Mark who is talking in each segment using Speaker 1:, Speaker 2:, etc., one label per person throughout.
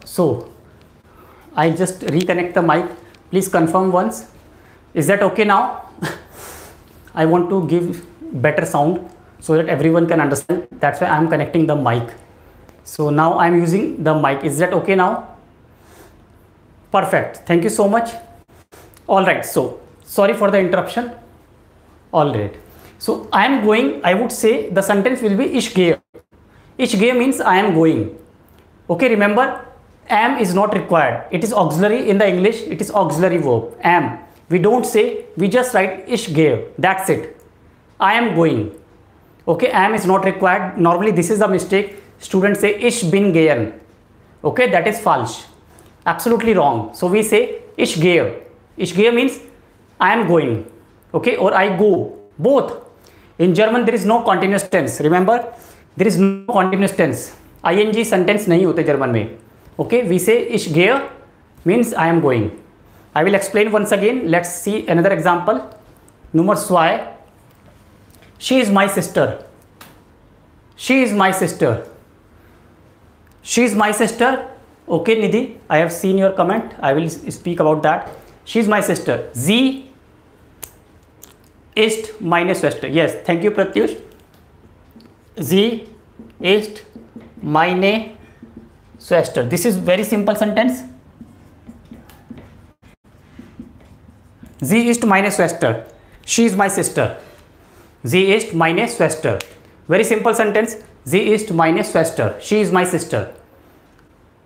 Speaker 1: So I just reconnect the mic. Please confirm once. Is that okay now? I want to give better sound so that everyone can understand. That's why I'm connecting the mic. So now I'm using the mic. Is that okay now? Perfect. Thank you so much. All right. So sorry for the interruption. All right. So I am going. I would say the sentence will be ich gehe. Ich gehe means I am going. Okay. Remember, am is not required. It is auxiliary in the English. It is auxiliary verb. Am. We don't say. We just write ich gehe. That's it. I am going. Okay. Am is not required. Normally this is a mistake. Students say ich bin gehen. Okay. That is false. Absolutely wrong. So we say ich gehe. Ich gehe means I am going. Okay, or I go. Both. In German there is no continuous tense. Remember, there is no continuous tense. ing sentence नहीं होते German में. Okay, we say ich gehe means I am going. I will explain once again. Let's see another example. Nummer 2. She is my sister. She is my sister. She is my sister. Okay, Nidhi, I have seen your comment. I will speak about that. She is my sister. Sie ist meine Schwester. Yes, thank you, Pratyush. Sie ist meine Schwester. This is very simple sentence. Sie ist meine Schwester. She is my sister. Sie ist meine Schwester. Very simple sentence. Sie ist meine Schwester. She is my sister.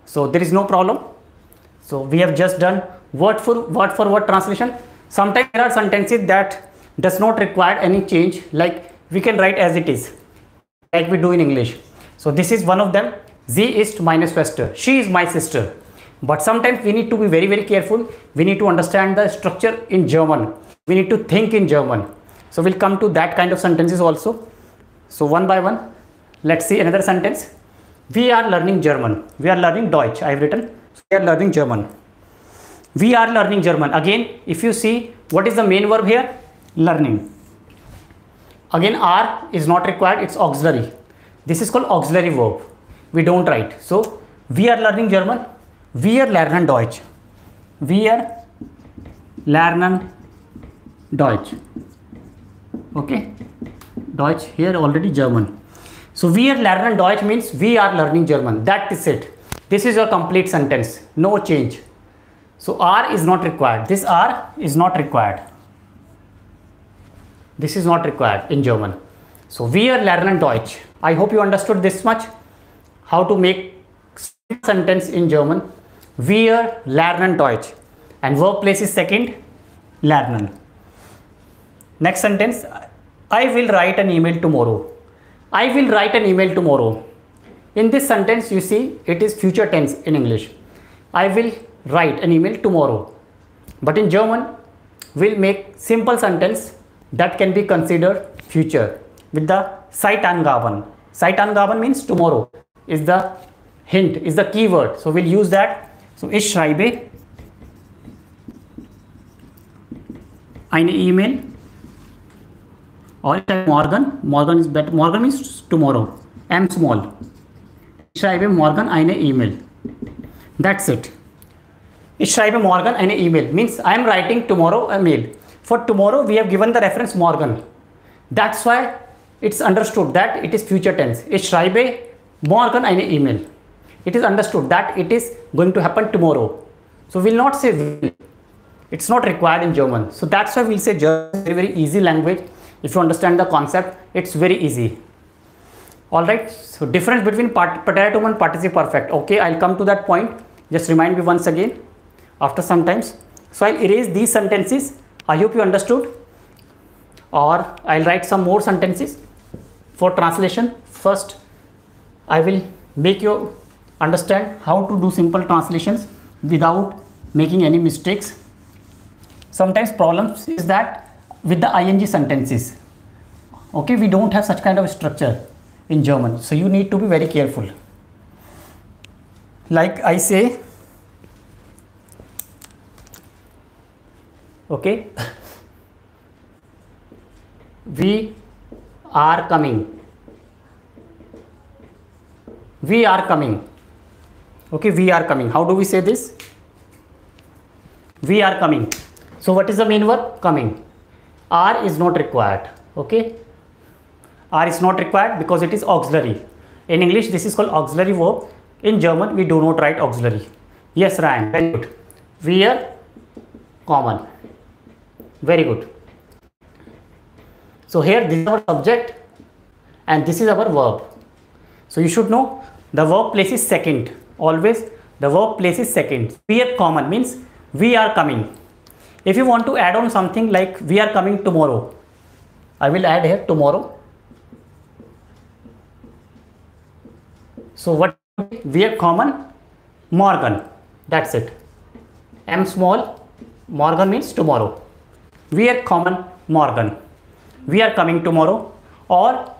Speaker 1: So there is no problem. So we have just done word for word translation. Sometimes there are sentences that does not require any change, like we can write as it is, like we do in English. So this is one of them. Sie ist meine Schwester. She is my sister. But sometimes we need to be very, very careful. We need to understand the structure in German. We need to think in German. So we'll come to that kind of sentences also. So one by one, let's see another sentence. We are learning German. We are learning Deutsch. I have written. We are learning German. We are learning German. Again, if you see, what is the main verb here? Learning. Again, are is not required. It's auxiliary. This is called auxiliary verb. We don't write. So, we are learning German. Wir lernen Deutsch. Wir lernen Deutsch. Okay. Deutsch here already German. So wir lernen Deutsch means we are learning German. That is it. This is your complete sentence. No change. So are is not required. This are is not required. This is not required in German. So wir lernen Deutsch. I hope you understood this much. How to make sentence in German. Wir lernen Deutsch. And verb place is second. Lernen. Next sentence. I will write an email tomorrow. I will write an email tomorrow. In this sentence, you see, it is future tense in English. I will write an email tomorrow. But in German, we'll make simple sentence that can be considered future with the Zeit angaben. Zeit angaben means tomorrow is the hint, is the keyword. So we'll use that. So ich schreibe eine E-Mail. Or morgen. Morgen is better. Morgen means tomorrow. M small. Ich schreibe morgen eine E-Mail. That's it. Ich schreibe morgen eine E-Mail means I am writing tomorrow a mail. For tomorrow we have given the reference morgen. That's why it's understood that it is future tense. Ich schreibe morgen eine E-Mail. It is understood that it is going to happen tomorrow. So we'll not say will. It's not required in German. So that's why we'll say German is a very easy language. If you understand the concept, it's very easy. Alright, so difference between preteritum and participle perfect. Okay, I'll come to that point. Just remind me once again after some times. So I'll erase these sentences. I hope you understood. Or I'll write some more sentences for translation. First, I will make you understand how to do simple translations without making any mistakes. Sometimes problems is that with the ing sentences, okay, we don't have such kind of structure in German, so you need to be very careful. Like I say, okay, we are coming. We are coming. Okay, we are coming. How do we say this? We are coming. So what is the main verb? Coming. Are is not required. Okay, are is not required because it is auxiliary. In English this is called auxiliary verb. In German we do not write auxiliary. Yes, Ryan, very good. We are common. Very good. So here this is our subject and this is our verb. So you should know the verb place is second. Always the verb place is second. We are common means we are coming. If you want to add on something like we are coming tomorrow, I will add here tomorrow. So what we are common? Morgen. That's it. M small, morgen means tomorrow. We are common morgen. We are coming tomorrow or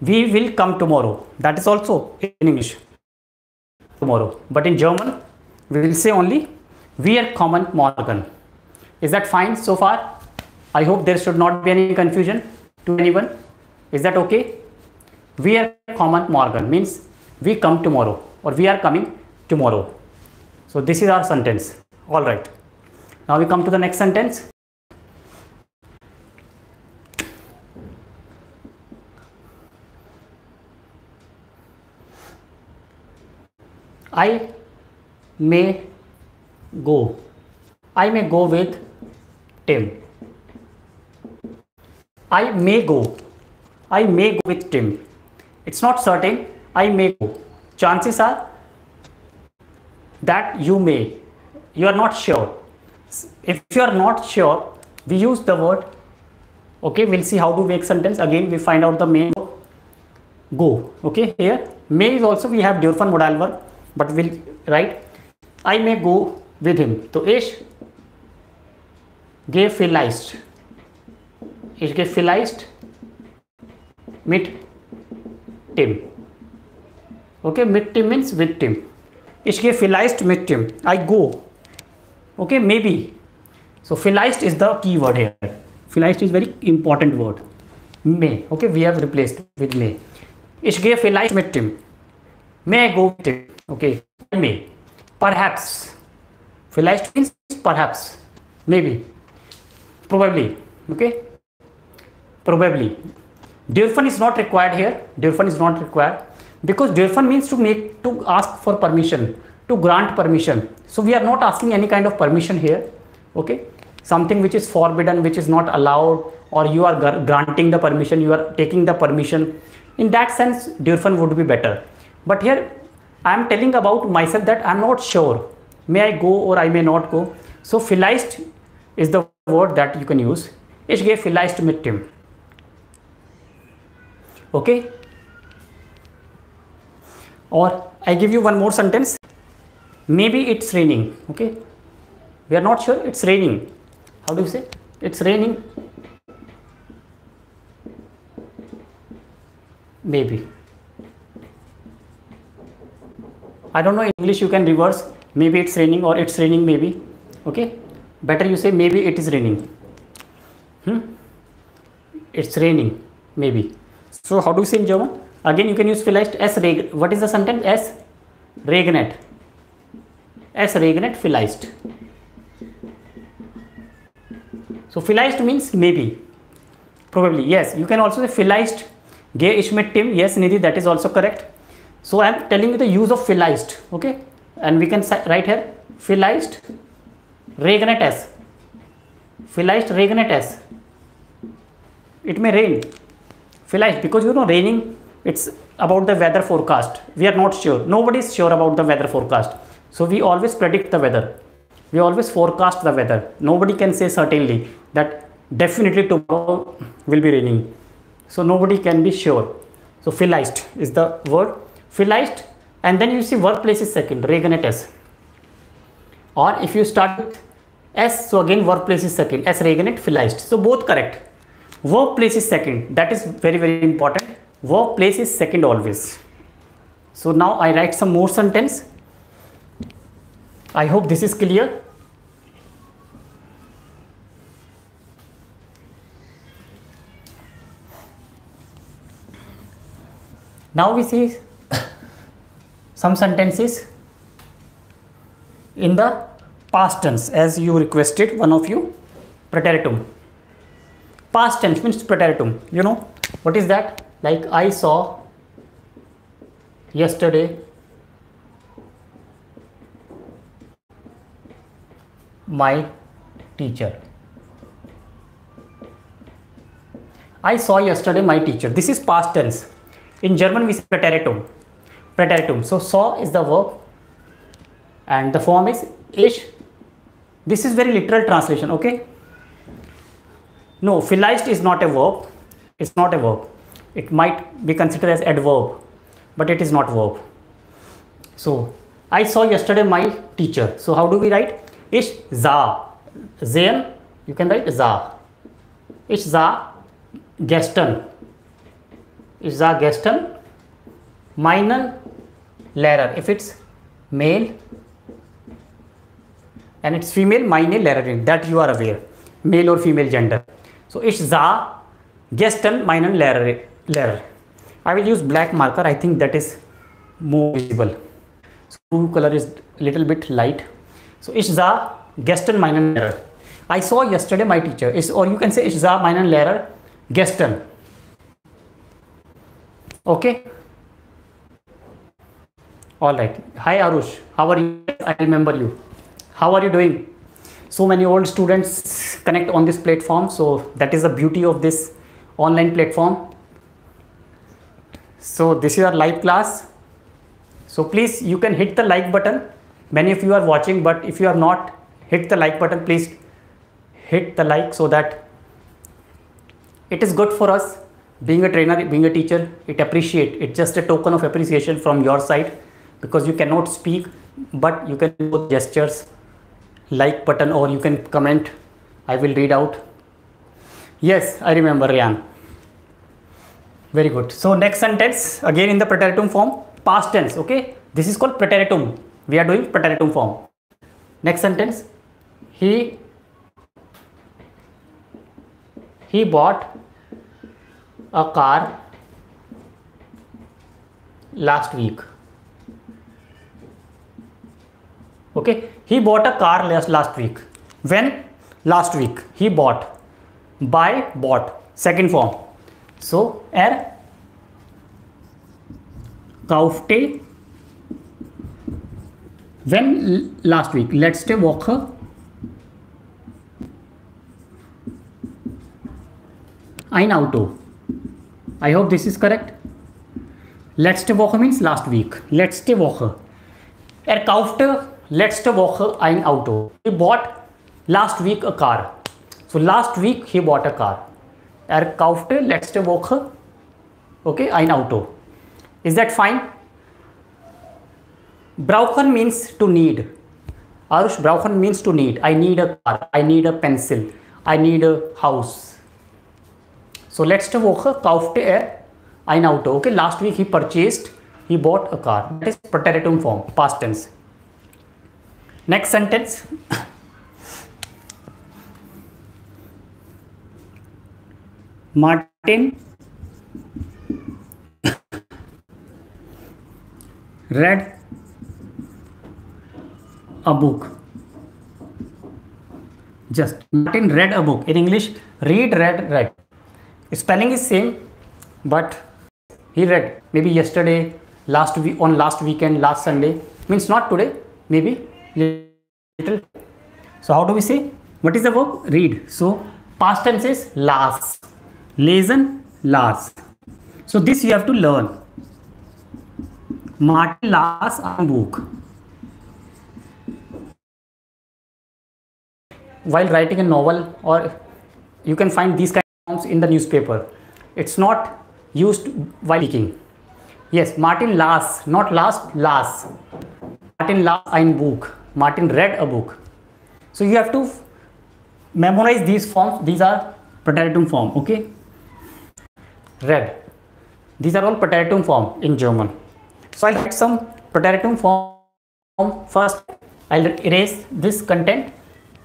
Speaker 1: we will come tomorrow. That is also in English tomorrow. But in German we will say only we are common morgen. Is that fine so far? I hope there should not be any confusion to anyone. Is that okay? We are common morgen means we come tomorrow or we are coming tomorrow. So this is our sentence. All right. Now we come to the next sentence. I may go. I may go with Tim. I may go. I may go with Tim. It's not certain. I may go. Chances are that you may. You are not sure. If you are not sure, we use the word. Okay, we'll see how to make sentence. Again, we find out the main go. Okay, here may is also we have Dürfen modal verb, but we'll write I may go with him. So ich gehe vielleicht. Ich gehe vielleicht mit Tim. Okay, mit Tim means with Tim. Ich gehe vielleicht mit Tim. I go. Okay, maybe. So vielleicht is the key word here. Vielleicht is very important word. May. Okay, we have replaced with may. Ich gehe vielleicht mit Tim. May I go with Tim? Okay, may. Perhaps. Vielleicht means perhaps. Maybe. Probably. Okay. Probably. Dürfen is not required here. Dürfen is not required because dürfen means to ask for permission, to grant permission. So we are not asking any kind of permission here. Okay. Something which is forbidden, which is not allowed, or you are granting the permission, you are taking the permission. In that sense, dürfen would be better. But here I am telling about myself that I am not sure. May I go or I may not go. So vielleicht is the word that you can use. Ich gehe vielleicht mit Tim. Okay. Or I give you one more sentence. Maybe it's raining. Okay. We are not sure. It's raining. How do you say? It's raining. Maybe. I don't know in English you can reverse. Maybe it's raining or it's raining maybe. Okay. Better you say maybe it is raining. It's raining. Maybe. So how do you say in German? Again you can use vielleicht es regnet. What is the sentence? Es regnet. Es regnet vielleicht. So vielleicht means maybe. Probably. Yes. You can also say vielleicht gehe ich mit Tim. Yes, Nidhi, that is also correct. So I am telling you the use of vielleicht. Okay. And we can write here vielleicht regnet es. Vielleicht regnet es. It may rain. Vielleicht, because you know raining, it's about the weather forecast. We are not sure. Nobody is sure about the weather forecast. So we always predict the weather. We always forecast the weather. Nobody can say certainly that definitely tomorrow will be raining. So nobody can be sure. So vielleicht is the word. Vielleicht, and then you see verb place is second. Regnet es. Or if you start with s, so again verb place is second. Es regnet vielleicht. So both correct. Verb place is second. That is very, very important. Verb place is second always. So now I write some more sentence. I hope this is clear. Now we see some sentences. in the past tense as you requested, one of you, preteritum. Past tense means preteritum. You know what is that? Like I saw yesterday my teacher. I saw yesterday my teacher. This is past tense. In German we say preteritum. Preteritum. So saw is the verb and the form is ich. This is very literal translation, okay? No, vielleicht is not a verb. It's not a verb. It might be considered as adverb, but it is not verb. So I saw yesterday my teacher. So how do we write? Ich sah. Sehen, you can write sah. Ich sah gestern. Ich sah gestern meinen Lehrer. If it's male and it's female, meine Lehrerin. That you are aware. Male or female gender. So ich sah gestern meinen Lehrer. I will use black marker. I think that is more visible. So blue color is little bit light. So ich sah gestern meinen Lehrer. I saw yesterday my teacher. Or you can say ich sah meinen Lehrer gestern. Okay. All right. Hi Arush. How are you? I remember you. How are you doing? So many old students connect on this platform. So that is the beauty of this online platform. So this is our live class. So please, you can hit the like button. Many of you are watching, but if you are not, hit the like button. Please hit the like so that it is good for us. Being a trainer, being a teacher, it's just a token of appreciation from your side, because you cannot speak, but you can do gestures, like button, or you can comment. I will read out. Yes, I remember, Ryan. Very good. So next sentence, again in the preteritum form, past tense. Okay, this is called preteritum. We are doing preteritum form. Next sentence, he bought a car last week. Okay, he bought a car last week. When? Last week. He bought. Buy, bought. Second form. So kaufte. When? Last week. Letzte Woche. Ein Auto. I hope this is correct. Letzte Woche means last week. Letzte Woche. Kaufte letzte Woche ein Auto. He bought last week a car. So last week he bought a car. Kaufte letzte Woche, okay, ein Auto. Is that fine? Brauchen means to need. Arush, brauchen means to need. I need a car. I need a pencil. I need a house. So letzte Woche kaufte ein Auto. Okay, last week he purchased, he bought a car. That is preteritum form, past tense. Next sentence. Martin read a book. Just Martin read a book. In English, read, read. Spelling is same, but he read maybe yesterday, last week, on last weekend, last Sunday. Means not today, maybe little. So how do we say? What is the verb? Read. So past tense is las. Lesen, las. So this you have to learn. Martin las ein Buch. While writing a novel, or you can find these kind of forms in the newspaper. It's not used while speaking. Yes, Martin las, not last, las. Martin las ein Buch. Martin read a book. So you have to memorize these forms. These are preteritum form. Okay. Read. These are all preteritum form in German. So I'll write some preteritum form first. I'll erase this content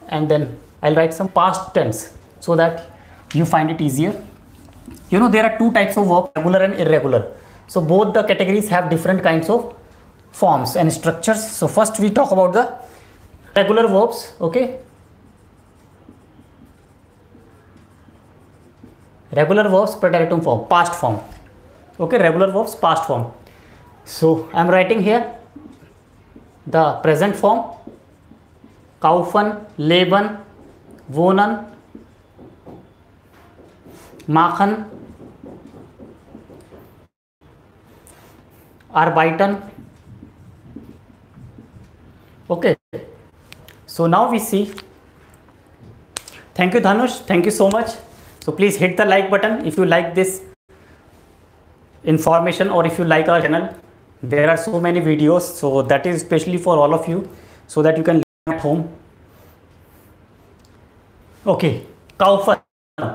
Speaker 1: and then I'll write some past tense so that you find it easier. You know, there are two types of verb, regular and irregular. So both the categories have different kinds of forms and structures. So first we talk about the regular verbs. Okay, regular verbs preteritum form, past form. Okay, regular verbs past form. So I am writing here the present form: kaufen, leben, wohnen, machen, arbeiten. Okay, so now we see. Thank you, Dhanush, thank you so much. So please hit the like button if you like this information, or if you like our channel. There are so many videos, so that is especially for all of you, so that you can learn at home. Okay, kaufen.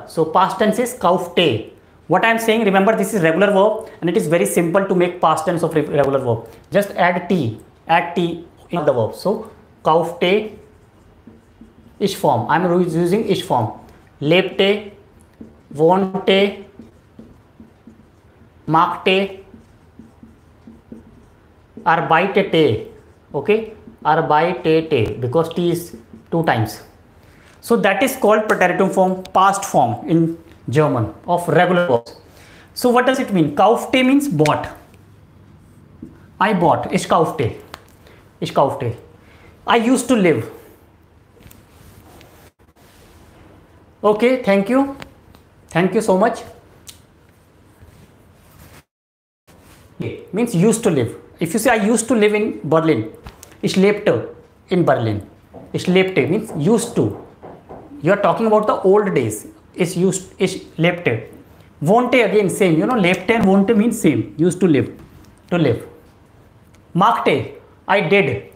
Speaker 1: So past tense is kaufte. What I am saying, remember, this is regular verb, and it is very simple to make past tense of regular verb. Just add t in the verb. So kaufte, ich form. I am using ich form. Lebte, wohnte, magte, arbeitete. Okay, arbeitete, because t is 2 times. So that is called preteritum form, past form in German of regular verbs. So what does it mean? Kaufte means bought. I bought. Ich kaufte. Ich kaufte. I used to live. Okay, thank you. Thank you so much. Means used to live. If you say I used to live in Berlin, ich lebte in Berlin. Ich lebte means used to. You are talking about the old days. Ich lebte. Wohnte, again same. You know, lebte and wohnte means same. Used to live. To live. Machte, I did.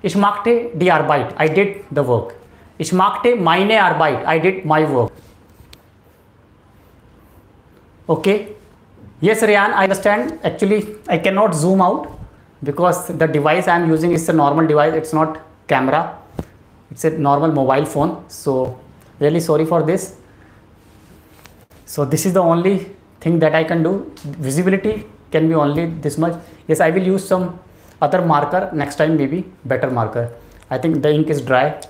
Speaker 1: Ich machte die Arbeit. I did the work. Ich machte meine Arbeit. I did my work. Okay. Yes, Ryan, I understand. Actually, I cannot zoom out because the device I am using is a normal device. It's not camera. It's a normal mobile phone. So really sorry for this. So this is the only thing that I can do. Visibility can be only this much. Yes, I will use some other marker next time, maybe better marker. I think the ink is dry.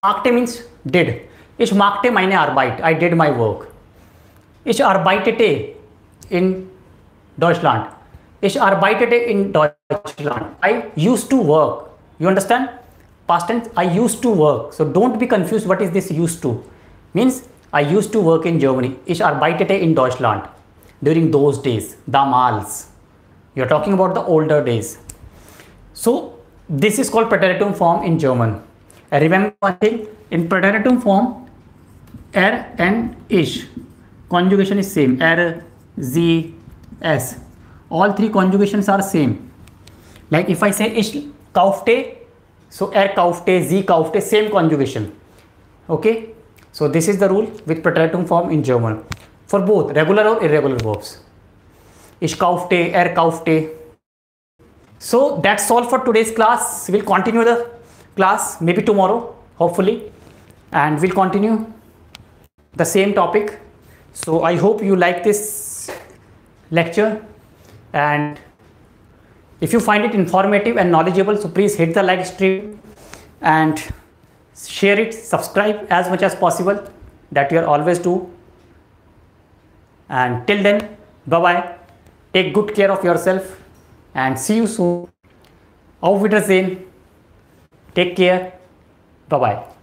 Speaker 1: Machte means did. Ich machte meine Arbeit. I did my work. Ich arbeitete in Deutschland. Ich arbeitete in Deutschland. I used to work. You understand? Past tense, I used to work. So don't be confused. What is this used to? Means I used to work in Germany. Ich arbeitete in Deutschland. During those days, damals. You are talking about the older days. So this is called preteritum form in German. Remember one thing, in preteritum form, er and ish conjugation is same. Er, sie, es. All three conjugations are same. Like if I say ich kaufte, so er kaufte, sie kaufte, same conjugation. Okay. So this is the rule with preteritum form in German for both regular or irregular verbs. Ich kaufte, er kaufte. So that's all for today's class. We'll continue the class maybe tomorrow, hopefully, and we'll continue the same topic. So I hope you like this lecture, and if you find it informative and knowledgeable, so please hit the like stream and share it, subscribe as much as possible, that you are always do. And till then, bye bye, take good care of yourself and see you soon. Auf Wiedersehen, take care, bye bye.